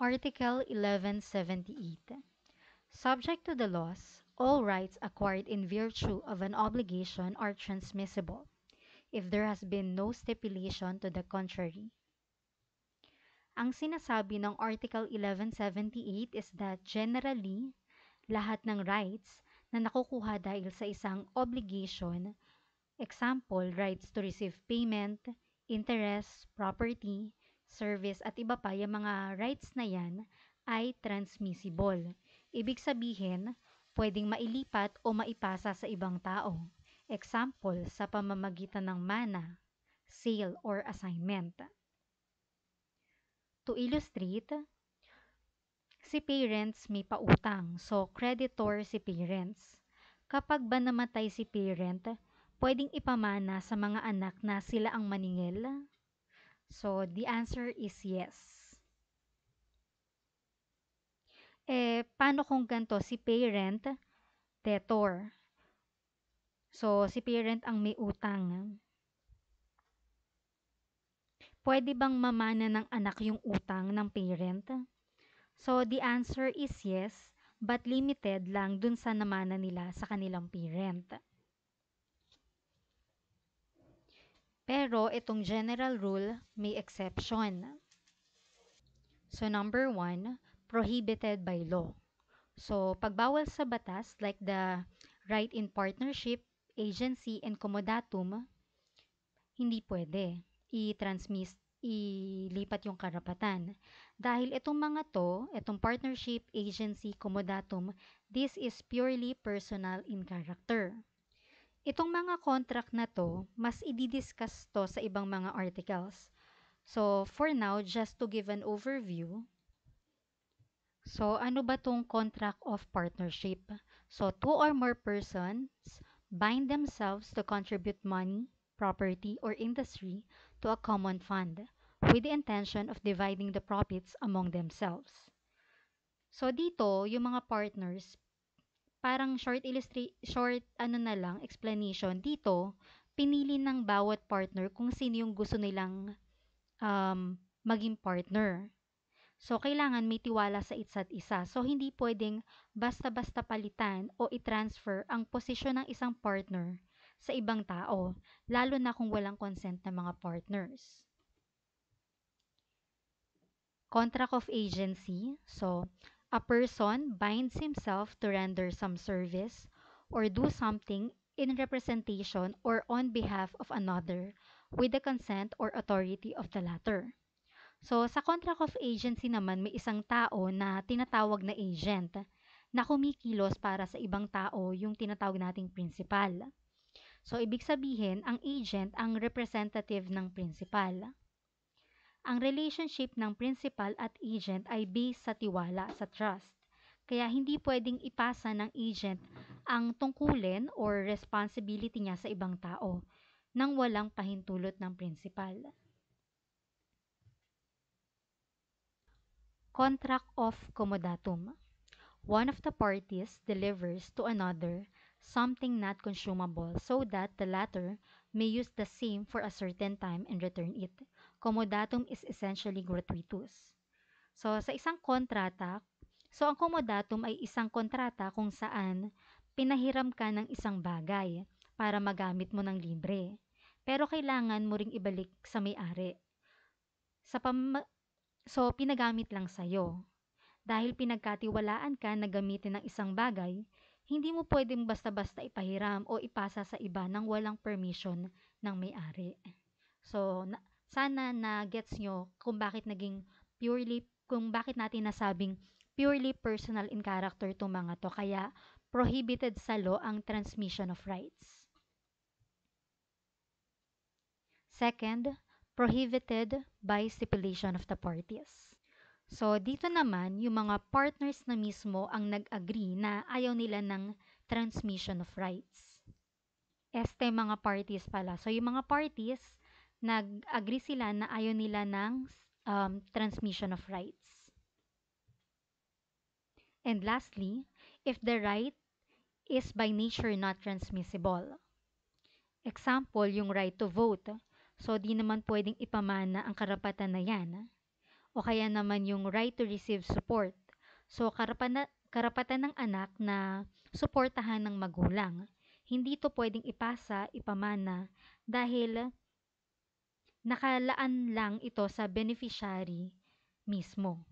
Article 1178. Subject to the laws, all rights acquired in virtue of an obligation are transmissible, if there has been no stipulation to the contrary. Ang sinasabi ng Article 1178 is that generally, lahat ng rights na nakukuha dahil sa isang obligation, example, rights to receive payment, interest, property, service, at iba pa, yung mga rights na yan ay transmissible. Ibig sabihin, pwedeng mailipat o maipasa sa ibang tao. Example, sa pamamagitan ng mana, sale, or assignment. To illustrate, si parents may pautang, so creditor si parents. Kapag ba namatay si parent, pwedeng ipamana sa mga anak na sila ang maningil? So, the answer is yes. Paano kung ganito? Si parent, debtor. So, si parent ang may utang. Pwede bang mamana ng anak yung utang ng parent? So, the answer is yes, but limited lang dun sa namana nila sa kanilang parent. Pero itong general rule may exception. So number 1, prohibited by law. So pagbawal sa batas like the right in partnership, agency, and comodatum, hindi pwede ilipat yung karapatan. Dahil itong mga to, itong partnership, agency, comodatum, this is purely personal in character. Itong mga contract na to, mas i-discuss to sa ibang mga articles. So, for now, just to give an overview, so ano ba tong contract of partnership? So, two or more persons bind themselves to contribute money, property, or industry to a common fund with the intention of dividing the profits among themselves. So, dito, yung mga partners, parang short ano na lang explanation dito, pinili ng bawat partner kung sino yung gusto nilang maging partner. So kailangan may tiwala sa isa't isa. So hindi pwedeng basta-basta palitan o i-transfer ang posisyon ng isang partner sa ibang tao, lalo na kung walang consent ng mga partners. Contract of agency. So, a person binds himself to render some service or do something in representation or on behalf of another with the consent or authority of the latter. So, sa contract of agency naman, may isang tao na tinatawag na agent na kumikilos para sa ibang tao, yung tinatawag nating principal. So, ibig sabihin, ang agent ang representative ng principal. Ang relationship ng principal at agent ay based sa tiwala, sa trust. Kaya hindi pwedeng ipasa ng agent ang tungkulin or responsibility niya sa ibang tao nang walang pahintulot ng principal. Contract of comodatum. One of the parties delivers to another something not consumable so that the latter may use the same for a certain time and return it. Comodatum is essentially gratuitous. So, sa isang kontrata, so ang comodatum ay isang kontrata kung saan pinahiram ka ng isang bagay para magamit mo ng libre. Pero kailangan mo ring ibalik sa may-ari. So, pinagamit lang sa'yo. Dahil pinagkatiwalaan ka na gamitin ng isang bagay, hindi mo pwedeng basta-basta ipahiram o ipasa sa iba nang walang permission ng may-ari. So, sana na gets nyo kung bakit natin nasabing purely personal in character itong mga to. Kaya, prohibited sa law ang transmission of rights. Second, prohibited by stipulation of the parties. So, dito naman, yung mga partners na mismo ang nag-agree na ayaw nila ng transmission of rights. Mga parties pala. So, yung mga parties, nag-agree sila na ayaw nila ng transmission of rights. And lastly, if the right is by nature not transmissible. Example, yung right to vote. So, di naman pwedeng ipamana ang karapatan na yan. o kaya naman yung right to receive support. So, karapatan ng anak na suportahan ng magulang. Hindi to pwedeng ipasa, ipamana, dahil nakalaan lang ito sa beneficiary mismo.